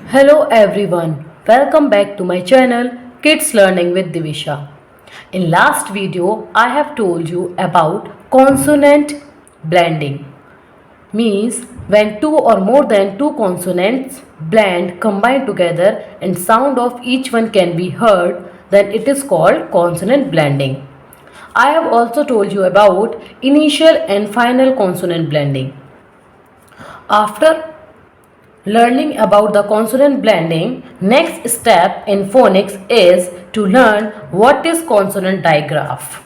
Hello everyone, welcome back to my channel Kids Learning with Divisha. In last video I have told you about consonant blending. Means when two or more than two consonants blend combine together and sound of each one can be heard, then it is called consonant blending. I have also told you about initial and final consonant blending. After learning about the consonant blending, next step in phonics is to learn what is consonant digraph.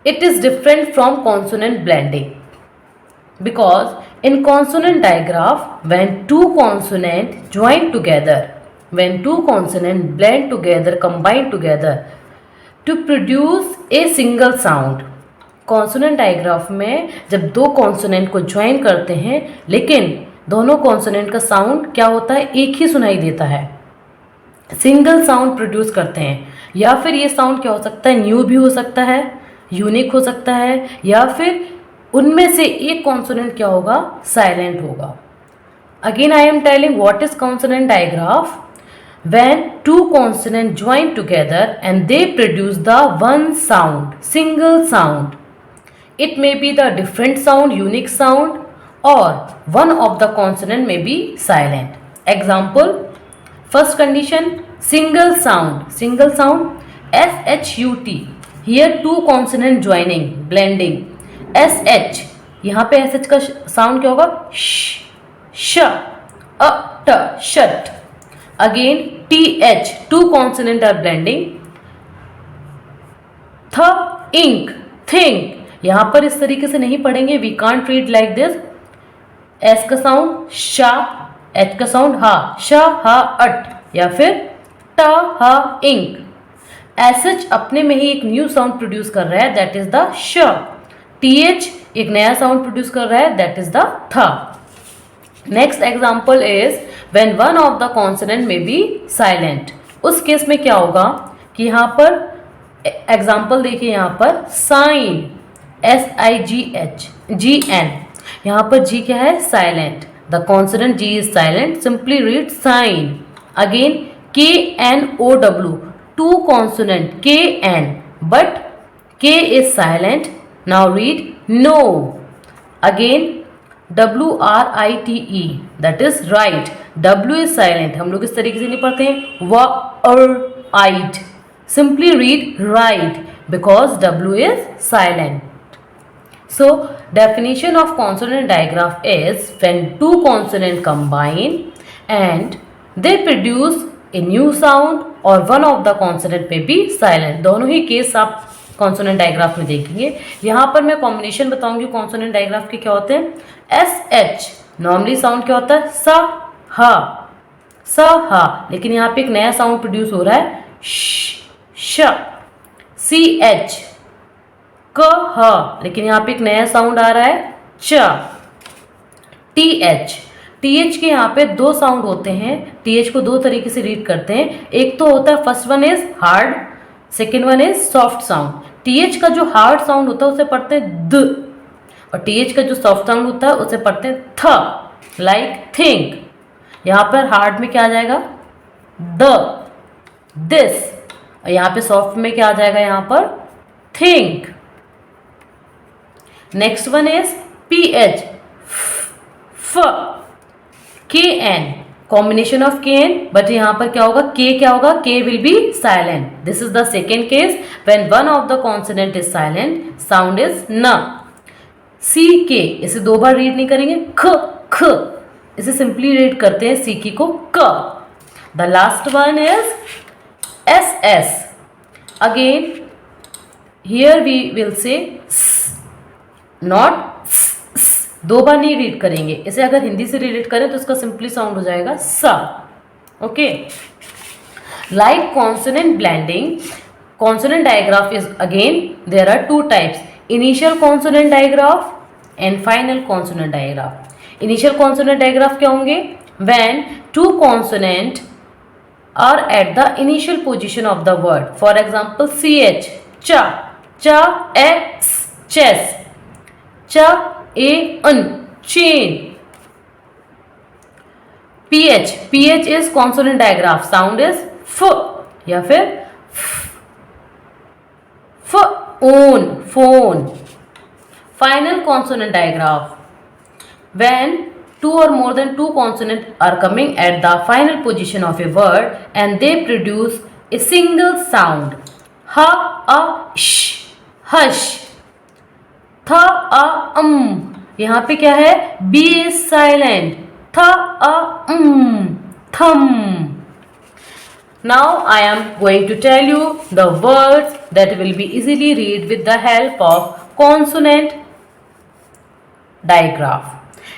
It is different from consonant blending because in consonant digraph, when two consonants join together, when two consonants blend together, combine together to produce a single sound. Consonant digraph में जब दो consonant को join करते हैं लेकिन दोनों consonant का sound क्या होता है, एक ही सुनाई देता है, सिंगल साउंड प्रोड्यूस करते हैं. या फिर ये साउंड क्या हो सकता है, न्यू भी हो सकता है, यूनिक हो सकता है, या फिर उनमें से एक कॉन्सोनेंट क्या होगा, साइलेंट होगा. Again I am telling what is consonant digraph. When two consonants join together and they produce the one sound, single sound. It may be the different sound, unique sound, or one of the consonant may be silent. Example, first condition, single sound. Single sound, SHUT. Here two consonant joining, blending. SH. यहाँ पे SH का sound क्या होगा, sh, t, shut. Again TH, two consonant are blending. Ink, think. यहाँ पर इस तरीके से नहीं पढ़ेंगे, we can't read like this. S का साउंड शा, एच का साउंड हा, शा हा अट, या फिर टा हा इंक. एसएच अपने में ही एक न्यू साउंड प्रोड्यूस कर रहा है, दैट इज द श. टीएच एक नया साउंड प्रोड्यूस कर रहा है, दैट इज द था. Next example is when one of the consonant में बी साइलेंट. उस केस में क्या होगा कि यहाँ पर एग्जाम्पल देखिए, यहाँ पर साइन, SIGH, GN. यहाँ पर G क्या है, silent. The consonant G is silent, simply read sign. Again KNOW, two consonant KN but K is silent. Now read no. Again WRITE, that is right. W is silent. हम लोग इस तरीके से नहीं पढ़ते हैं WRITE. Simply read right because W is silent. So definition of consonant digraph is when two consonants combine and they produce a new sound or one of the consonant may be silent. दोनों ही case आप consonant digraph में देखेंगे. यहाँ पर मैं combination बताऊंगी consonant digraph के क्या होते हैं. SH नॉर्मली साउंड क्या होता है, सा हा, लेकिन यहाँ पे एक नया साउंड प्रोड्यूस हो रहा है, श. CH क ह, लेकिन यहाँ पे एक नया साउंड आ रहा है, च. TH के यहाँ पे दो साउंड होते हैं. TH को दो तरीके से रीड करते हैं. एक तो होता है, first one is hard, second one is soft sound. TH का जो हार्ड साउंड होता है उसे पढ़ते हैं द, और TH का जो सॉफ्ट साउंड होता है उसे पढ़ते हैं थ, लाइक थिंक. यहाँ पर हार्ड में क्या आ जाएगा, द, दिस, और यहाँ पे सॉफ्ट में क्या आ जाएगा, यहाँ पर think. Next one is PH, फ. KN combination of KN, but यहाँ पर क्या होगा, क्या होगा, K will be silent. This is the second case when one of the consonant is silent, sound is न. CK इसे दो बार रीड नहीं करेंगे, ख, इसे सिंपली रीड करते हैं CK को क. The last one is SS. Again here we will say not, दो बार नहीं रीड करेंगे. इसे अगर हिंदी से रीड करें तो इसका सिंपली साउंड हो जाएगा सा. Okay, like consonant blending, consonant digraph is again there are two types, initial consonant digraph and final consonant digraph. Initial consonant digraph क्या होंगे, when two consonant are at the initial position of the word. For example CH, च, एक्स, chase, च, a, अन, chain. PH is consonant digraph, sound is f या फिर f, own, phone. Final consonant digraph, when two or more than two consonants are coming at the final position of a word and they produce a single sound. Ha, a, sh, hush. Tha, a, यहाँ पे क्या है? B is silent. Tha, a, thumb. Now I am going to tell you the words that will be easily read with the help of consonant digraph.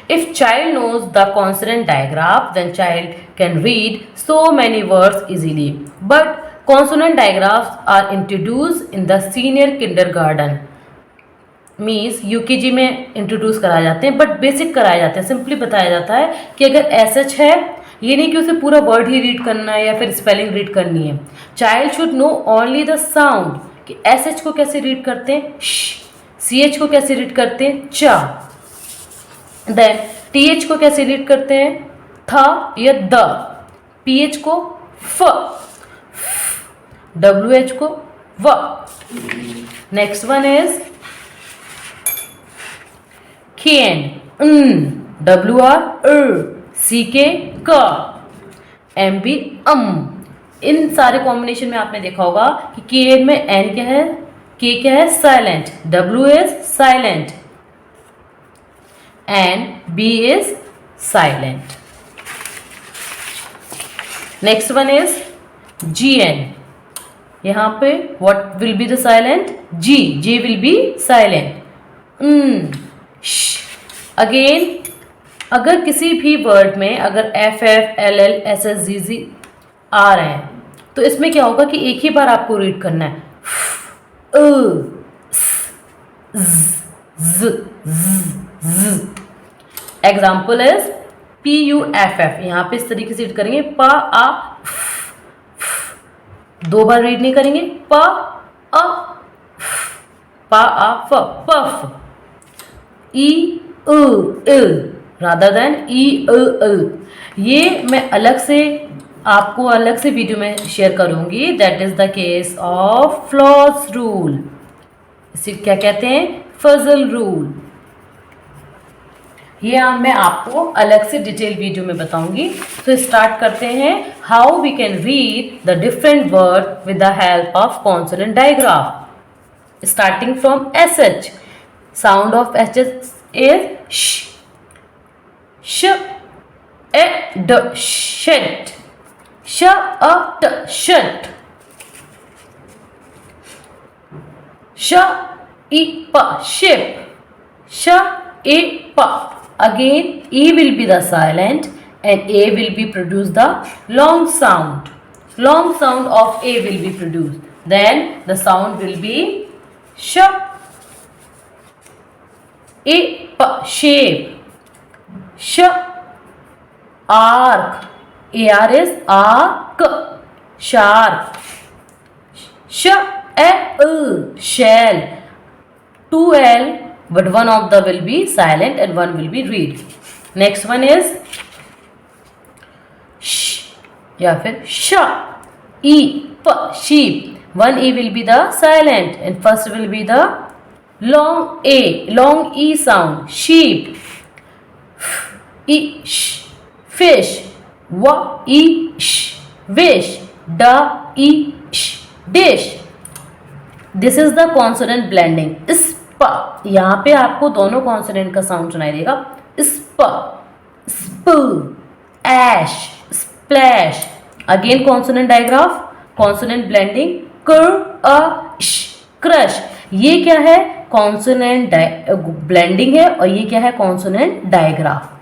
If child knows the consonant digraph, then child can read so many words easily. But consonant digraphs are introduced in the senior kindergarten. Means UKG में introduce कराए जाते हैं, but basic कराए जाते हैं. Simply बताया जाता है कि अगर एसएच है, ये नहीं कि उसे पूरा वर्ड ही रीड करना है या फिर स्पेलिंग रीड करनी है. Child should know only the sound कि एसएच को कैसे रीड करते हैं, सीएच को कैसे रीड करते हैं, चा. देन टीएच को कैसे रीड करते हैं, था या द. पीएच को फ, डब्ल्यूएच को व. Next one is KN, W R, C K, क, एम बी, इन सारे कॉम्बिनेशन में आपने देखा होगा कि के में एन क्या है, के क्या है, silent, W is silent and B is silent. Next one is G N. यहाँ पे what will be the silent, G. J will be silent. Again अगर किसी भी वर्ड में अगर F F, L L, S S, G G आ रहे हैं तो इसमें क्या होगा कि एक ही बार आपको रीड करना है. Example is P U F F. यहाँ पे इस तरीके से रीड करेंगे, प आ, दो बार रीड नहीं करेंगे, प आ, प आ, फ, पफ. ई इल रादर देन ई इल. ये मैं अलग से आपको अलग से वीडियो में शेयर करूंगी. That is the case of floss rule. इसे क्या कहते हैं, फजल रूल. ये मैं आपको अलग से डिटेल वीडियो में बताऊंगी. तो स्टार्ट करते हैं. How we can read the different word with the help of consonant digraph. Starting from S H. Sound of H H is sh, sh, e, d, shet, sh, a, t, shet, sh, e, p, ship, sh, e, p. Again e will be the silent and a will be produce the long sound. Long sound of a will be produced. Then the sound will be sh, e, p, shape, sh, arc, ar is arc, sharp, sh, a, shell. 2l, but one of the will be silent and one will be read. Next one is sh या फिर sh, e, p, sheep. One e will be the silent and first will be the long a, long e sound, sheep. E, sh, fish. W, e, sh, wish. D, e, sh, dish. This is the consonant blending. Sp, यहाँ पे आपको दोनों consonant का sound सुनाई देगा. स्प, स्प, ऐश, splash. Again consonant digraph, consonant blending. कर, अ, श, क्रश. ये क्या है, कॉन्सोनेंट ब्लेंडिंग है और ये क्या है, कॉन्सोनेंट डायग्राफ.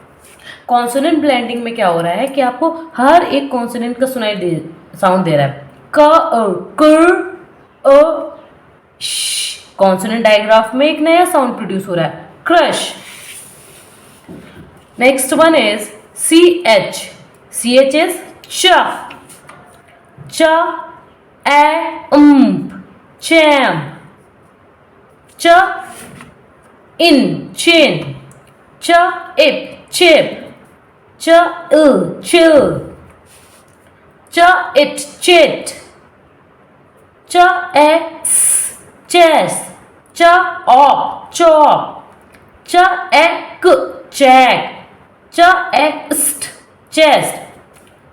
कॉन्सोनेंट ब्लेंडिंग में क्या हो रहा है कि आपको हर एक कॉन्सोनेंट का साउंड दे रहा है. क, अ, श. कॉन्सोनेंट डायग्राफ में एक नया साउंड प्रोड्यूस हो रहा है, crush. Next one is C H. C H is च, च, ए, चैम. च, इन, chin. Ch, ip, chip. ch, chill. Ch, it, chit. Ch, s, chess. Ch, op, chop. Ch, k, check. Ch, st, chest.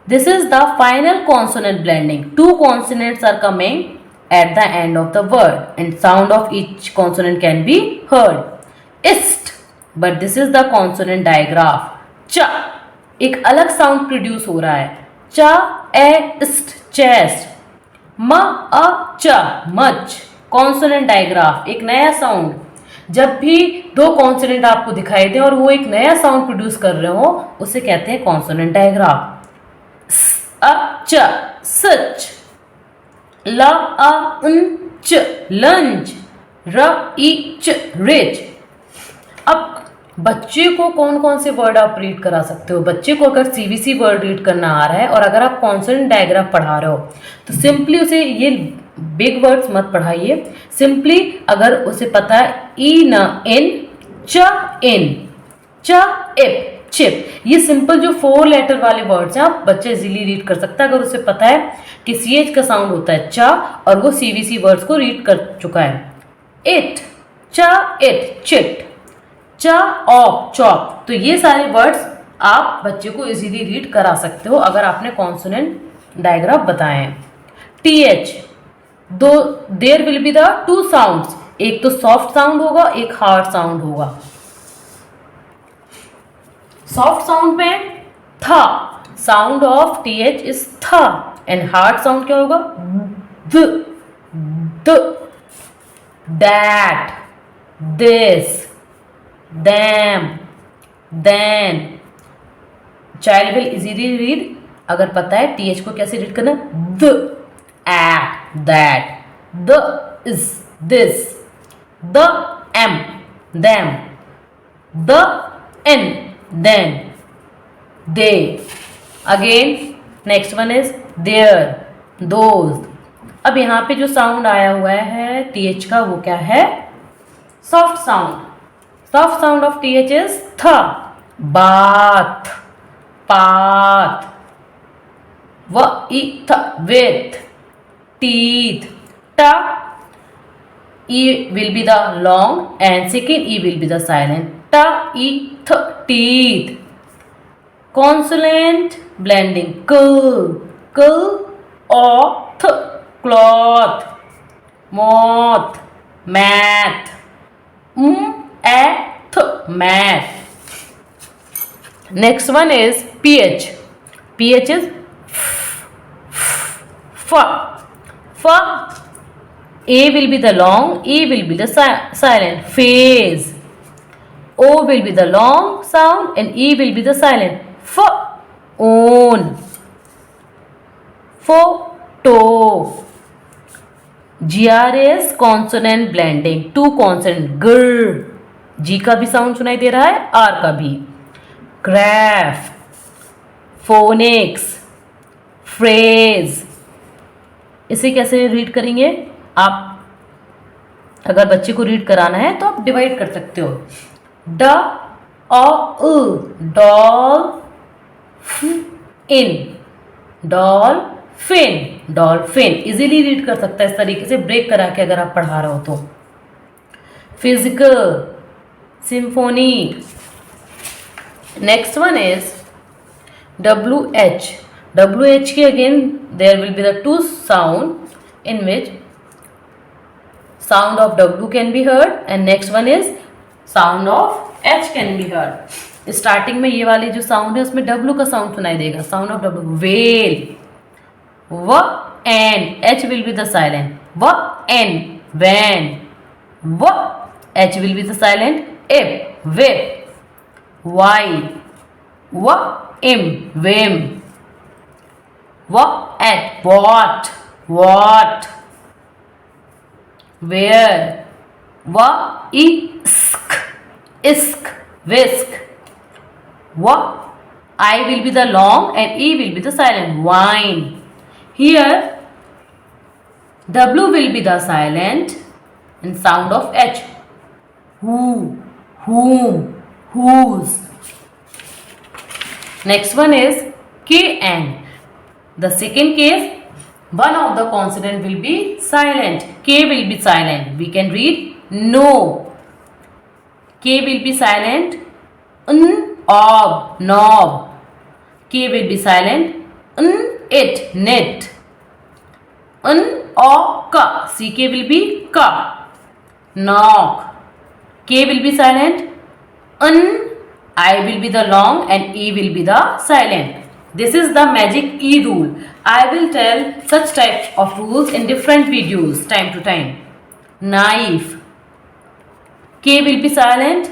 This is the final consonant blending. Two consonants are coming at the end of the word and sound of each consonant can be heard. Ist, but this is the consonant digraph. Ch, एक अलग sound produce हो रहा है. च, एस्ट, chest. म, अ, च, much. Consonant digraph, एक नया साउंड. जब भी दो कॉन्सोनेंट आपको दिखाई दे और वो एक नया साउंड प्रोड्यूस कर रहे हो उसे कहते हैं कॉन्सोनेंट डायग्राफ. अ, च, सच. ल, अ, न, च, लंच. र, ई, च, रिच. अब बच्चे को कौन कौन से वर्ड आप रीड करा सकते हो. बच्चे को अगर सीवीसी वर्ड रीड करना आ रहा है और अगर आप कॉन्सोनेंट डायग्राफ पढ़ा रहे हो तो सिंपली उसे ये बिग वर्ड्स मत पढ़ाइए. सिंपली अगर उसे पता है ई, न, इन, च, इन, च, इप, चिप, ये सिंपल जो 4 लेटर वाले वर्ड्स हैं आप बच्चे इजीली रीड कर सकता है अगर उसे पता है कि CH का साउंड होता है च और वो CVC वर्ड्स को रीड कर चुका है. इट, च, इट, चिट. च, ऑप, चॉप. तो ये सारे वर्ड्स आप बच्चे को इजीली रीड करा सकते हो अगर आपने कॉन्सोनेंट डायग्राफ बताए हैं. TH, दो there will be the 2 sounds. एक तो सॉफ्ट साउंड होगा, एक हार्ड साउंड होगा. सॉफ्ट साउंड में थ, साउंड ऑफ TH इज थ. एंड हार्ड साउंड क्या होगा? द, द. That, this, them, then. Child will easily read अगर पता है TH को कैसे रीड करना. द, at, that. द, is, this. द, am, them. द, in, then. they. Again next one is there, those. अब यहाँ पे जो साउंड आया हुआ है TH का वो क्या है? Soft sound. Soft sound of TH is th. Bath, path. With, with. Teeth, ta. E will be the long and second E will be the silent. Ta, e, th, teeth. Consonant blending. K, k, o, th, cloth. Moth, math. At, math. Next one is PH. PH is f. F. A will be the long, E will be the silent. Phase. O will be the long sound and E will be the silent. F. Own. Photo. GR is consonant blending. 2 consonant. Gr. G का भी sound सुनाई दे रहा है, R का भी. Graph, phoenix, phrase. इसे कैसे read करेंगे आप? अगर बच्चे को रीड कराना है तो आप डिवाइड कर सकते हो. ड, अ, डॉल, इन, doll, fin, dolphin. Easily read कर सकता है इस तरीके से ब्रेक करा के अगर आप पढ़ा रहे हो तो. Physical, symphony. Next one is WH. WH के again there will be the 2 sound in which sound of W can be heard and next one is sound of H can be heard. Starting में ये वाली जो sound है उसमें W का sound सुनाई देगा. Sound of W. Well, W and H will be the silent. W and when. W, H will be the silent. If, whip. Why. W, im, whim. W at, what. What. Where. W, isk, isk, whisk. W, I will be the long and E will be the silent. Wine. Here W will be the silent and sound of H. Who, whom, whose. Next one is KN. The second case, one of the consonant will be silent. K will be silent. We can read no. K will be silent. Ob, knob. K will be silent. It, net. O, ka. CK will be ka. Knock. K will be silent. I will be the long and E will be the silent. This is the magic E rule. I will tell such type of rules in different videos time to time. Knife. K will be silent.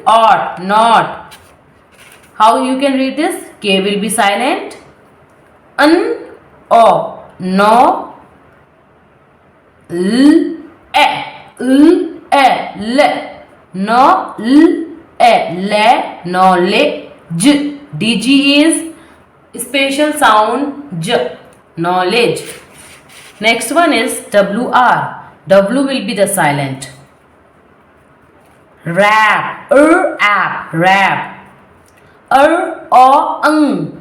Ought, not. How you can read this? K will be silent. O, no. L, le. No, le, knowledge. DG is special sound j, knowledge. Next one is WR. W will be the silent. Rap, app, rap.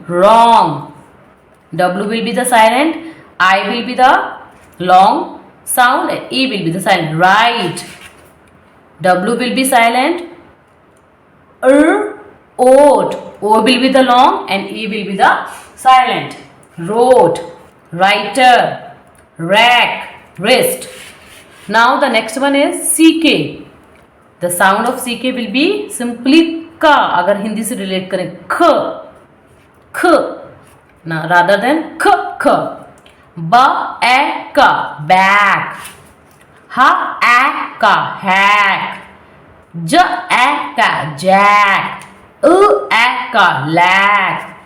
Wrong. W will be the silent. I will be the long sound. And E will be the silent. Right. W will be silent. Oat. O will be the long and E will be the silent. Wrote. Writer. Rack. Wrist. Now the next one is CK. The sound of CK will be simply ka. अगर हिंदी से relate करें ख ना rather than ख. Ba, back. Ha, ka, hack. Ja, jack. Ka, lack.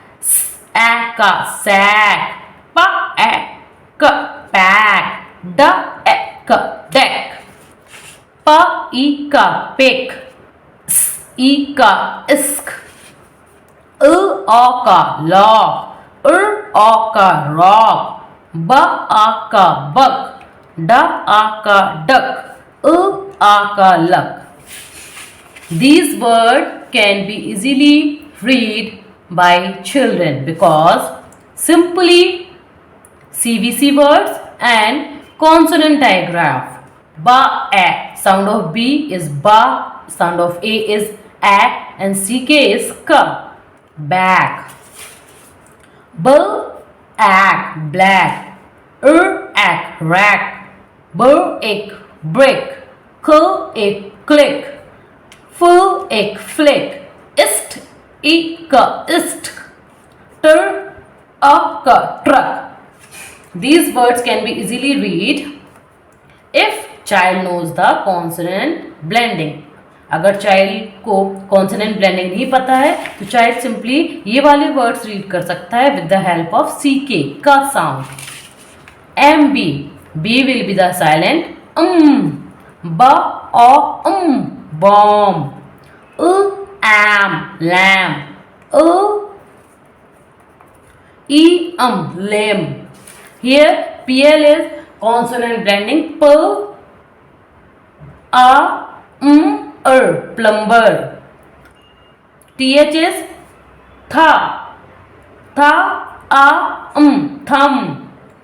Ka, sack. Pa, pack. Da, deck. Pa, pick. Isk. Lock. Rock. Ba, buck. Da, duck. Luck. These words can be easily read by children because simply CVC words and consonant digraph. Ba, a. Sound of B is ba. Sound of A is a. And CK is ka. Back. B, ack, black. Ack, rack. Brick. Click. Flick. Ist, truck. These words can be easily read if child knows the consonant blending. अगर child को consonant blending नहीं पता है तो child simply ये वाले words read कर सकता है with the help of CK का sound. MB. B will be the silent. Bomb. Lamb. Limb. Here PL is consonant blending. Plumber. TH is thumb.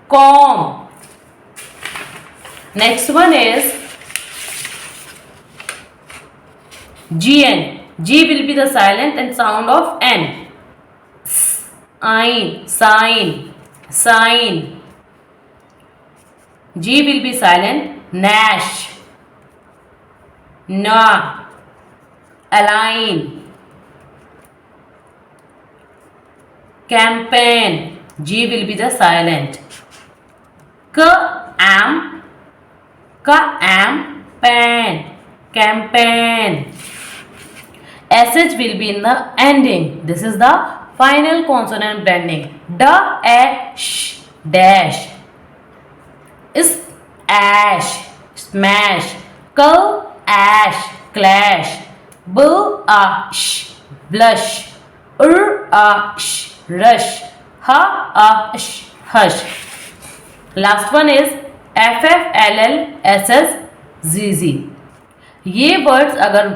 Comb. Next one is GN. G will be the silent and sound of N. Sign. G will be silent. Nash. Na. Align. Campaign. G will be the silent. Pan. Campaign. SH will be in the ending. This is the final consonant blending. Dash. Is ash. Smash. Ash. Clash. Blush. Rush. Hush. Last one is FFLL SS ZZ. ये words अगर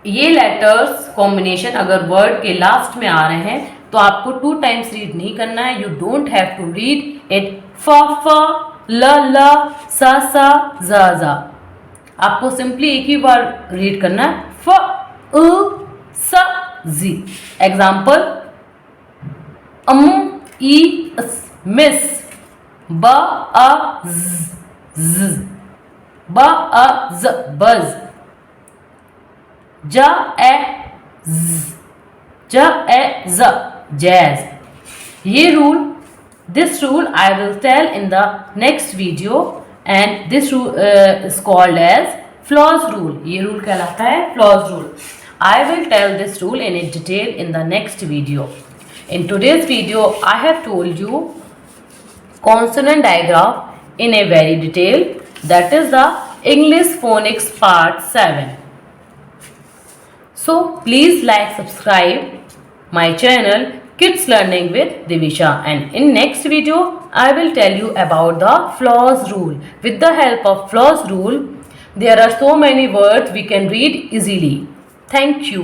ये letters combination अगर word के last में आ रहे हैं तो आपको 2 टाइम्स रीड नहीं करना है. You don't have to read it फ ल सा जा. आपको सिंपली एक ही बार रीड करना है फ स जी. एग्जाम्पल ई मिस ब ज बज ज ज jazz. ये rule this rule I will tell in the next video and this rule is called as Flaw's rule. ये rule कहलाता है Flaw's rule. I will tell this rule in detail in the next video. In today's video I have told you consonant digraph in a very detail, that is the English phonics part 7. So please like, subscribe my channel Kids Learning with Divisha, and in next video I will tell you about the Flaw's rule. With the help of Flaw's rule there are so many words we can read easily. Thank you.